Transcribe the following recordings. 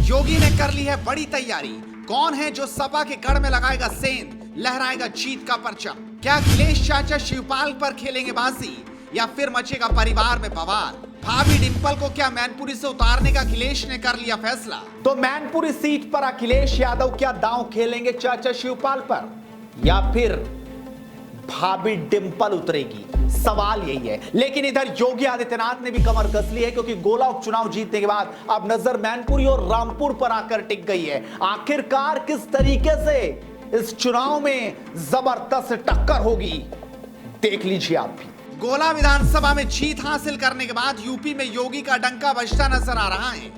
योगी ने कर ली है बड़ी तैयारी। कौन है जो सपा के गढ़ में लगाएगा सेंध, लहराएगा जीत का परचम? क्या अखिलेश चाचा शिवपाल पर खेलेंगे बाजी या फिर मचेगा परिवार में बवाल? भाभी डिंपल को क्या मैनपुरी से उतारने का अखिलेश ने कर लिया फैसला? तो मैनपुरी सीट पर अखिलेश यादव क्या दांव खेलेंगे चाचा शिवपाल पर या फिर भाभी डिंपल उतरेगी? सवाल यही है। लेकिन इधर योगी आदित्यनाथ ने भी कमर कस ली है, क्योंकि गोला उपचुनाव जीतने के बाद अब नजर मैनपुरी और रामपुर पर आकर टिक गई है। आखिरकार किस तरीके से इस चुनाव में जबरदस्त टक्कर होगी, देख लीजिए आप भी। गोला विधानसभा में जीत हासिल करने के बाद यूपी में योगी का डंका बजता नजर आ रहा है।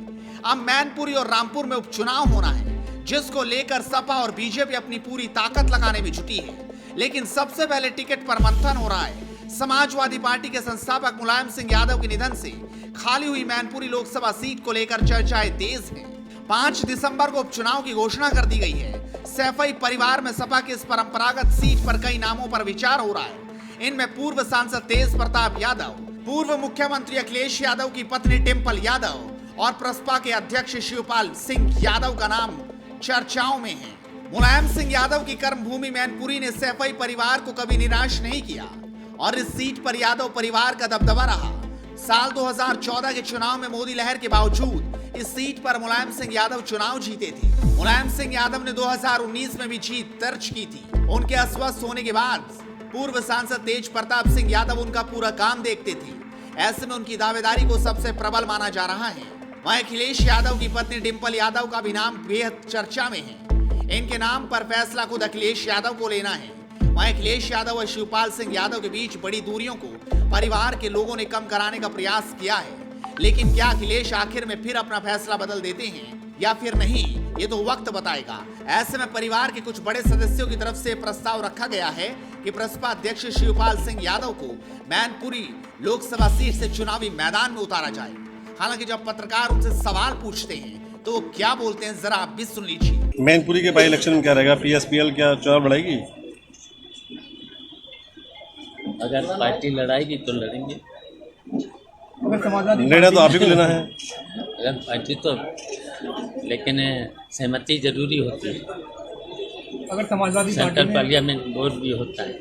अब मैनपुरी और रामपुर में उपचुनाव होना है, जिसको लेकर सपा और बीजेपी अपनी पूरी ताकत लगाने में जुटी है। लेकिन सबसे पहले टिकट पर मंथन हो रहा है। समाजवादी पार्टी के संस्थापक मुलायम सिंह यादव के निधन से खाली हुई मैनपुरी लोकसभा सीट को लेकर चर्चाएं तेज हैं। 5 दिसंबर को उपचुनाव की घोषणा कर दी गई है। सैफई परिवार में सपा की इस परंपरागत सीट पर कई नामों पर विचार हो रहा है। इनमें पूर्व सांसद तेज प्रताप यादव, पूर्व मुख्यमंत्री अखिलेश यादव की पत्नी डिंपल यादव और प्रसपा के अध्यक्ष शिवपाल सिंह यादव का नाम चर्चाओं में है। मुलायम सिंह यादव की कर्मभूमि मैनपुरी ने सैफई परिवार को कभी निराश नहीं किया और इस सीट पर यादव परिवार का दबदबा रहा। साल 2014 के चुनाव में मोदी लहर के बावजूद इस सीट पर मुलायम सिंह यादव चुनाव जीते थे। मुलायम सिंह यादव ने 2019 में भी जीत दर्ज की थी। उनके अस्वस्थ होने के बाद पूर्व सांसद तेज प्रताप सिंह यादव उनका पूरा काम देखते थे। ऐसे में उनकी दावेदारी को सबसे प्रबल माना जा रहा है। वहीं अखिलेश यादव की पत्नी डिंपल यादव का भी नाम बेहद चर्चा में है। इनके नाम पर फैसला खुद अखिलेश यादव को लेना है। वहीं अखिलेश यादव और शिवपाल सिंह यादव के बीच बड़ी दूरियों को परिवार के लोगों ने कम कराने का प्रयास किया है। लेकिन क्या अखिलेश आखिर में फिर अपना फैसला बदल देते हैं या फिर नहीं, ये तो वक्त बताएगा। ऐसे में परिवार के कुछ बड़े सदस्यों की तरफ से प्रस्ताव रखा गया है कि प्रसपा अध्यक्ष शिवपाल सिंह यादव को मैनपुरी लोकसभा सीट से चुनावी मैदान में उतारा जाए। हालांकि जब पत्रकार उनसे सवाल पूछते हैं तो वो क्या बोलते हैं, जरा आप भी सुन लीजिए। मैनपुरी के बाई इलेक्शन में क्या रहेगा? पीएसपीएल क्या चुनाव लड़ाएगी? अगर पार्टी लड़ाएगी तो लड़ेंगे। निर्णय तो आप ही को लेना है। अगर पार्टी तो, लेकिन सहमति जरूरी होती है। अगर समाजवादी सेंट्रल पार्लियामेंट बोर्ड भी होता है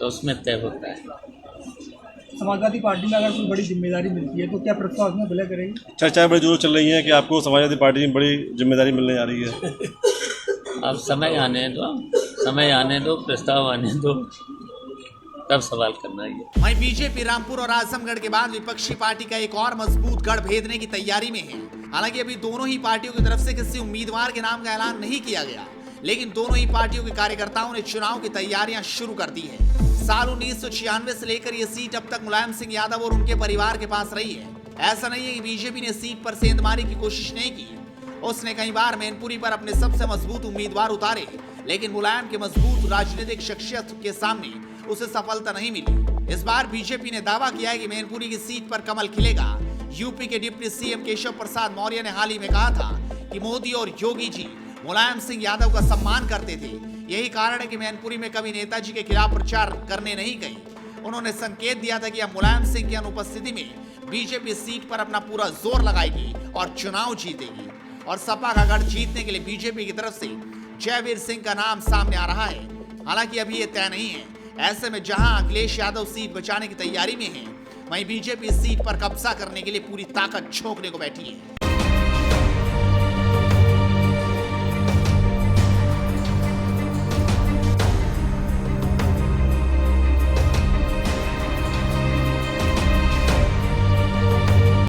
तो उसमें तय होता है। समाजवादी पार्टी में अगर कोई बड़ी जिम्मेदारी मिलती है तो क्या प्रस्ताव उसमें विलय करेगी? चर्चाएं बड़ी जोर चल रही हैं कि आपको समाजवादी पार्टी में बड़ी जिम्मेदारी मिलने जा रही है। अब समय आने दो, प्रस्ताव आने दो, तब सवाल करना है। वहीं बीजेपी रामपुर और आजमगढ़ के बाद विपक्षी पार्टी का एक और मजबूत गढ़ भेदने की तैयारी में है। हालांकि अभी दोनों ही पार्टियों की तरफ से किसी उम्मीदवार के नाम का ऐलान नहीं किया गया, लेकिन दोनों ही पार्टियों के कार्यकर्ताओं ने चुनाव की तैयारियां शुरू कर दी है। साल 1996 से लेकर ये सीट अब तक मुलायम सिंह यादव और उनके परिवार के पास रही है। ऐसा नहीं है कि बीजेपी ने सीट पर सेंधमारी की कोशिश नहीं की। उसने कई बार मैनपुरी पर अपने सबसे मजबूत उम्मीदवार उतारे, लेकिन मुलायम के मजबूत राजनीतिक शख्सियत के सामने उसे सफलता नहीं मिली। इस बार बीजेपी ने दावा किया है कि मैनपुरी की सीट पर कमल खिलेगा। यूपी के डिप्टी सीएम केशव प्रसाद मौर्य ने हाल ही में कहा था कि मोदी और योगी जी मुलायम सिंह यादव का सम्मान करते थे। यही कारण है कि मैनपुरी में कभी नेताजी के खिलाफ प्रचार करने नहीं गई। उन्होंने संकेत दिया था कि अब मुलायम सिंह की अनुपस्थिति में बीजेपी सीट पर अपना पूरा जोर लगाएगी और चुनाव जीतेगी। और सपा का गढ़ जीतने के लिए बीजेपी की तरफ से जयवीर सिंह का नाम सामने आ रहा है। हालांकि अभी ये तय नहीं है। ऐसे में जहां अखिलेश यादव सीट बचाने की तैयारी में है, वहीं बीजेपी सीट पर कब्जा करने के लिए पूरी ताकत झोंकने को बैठी है।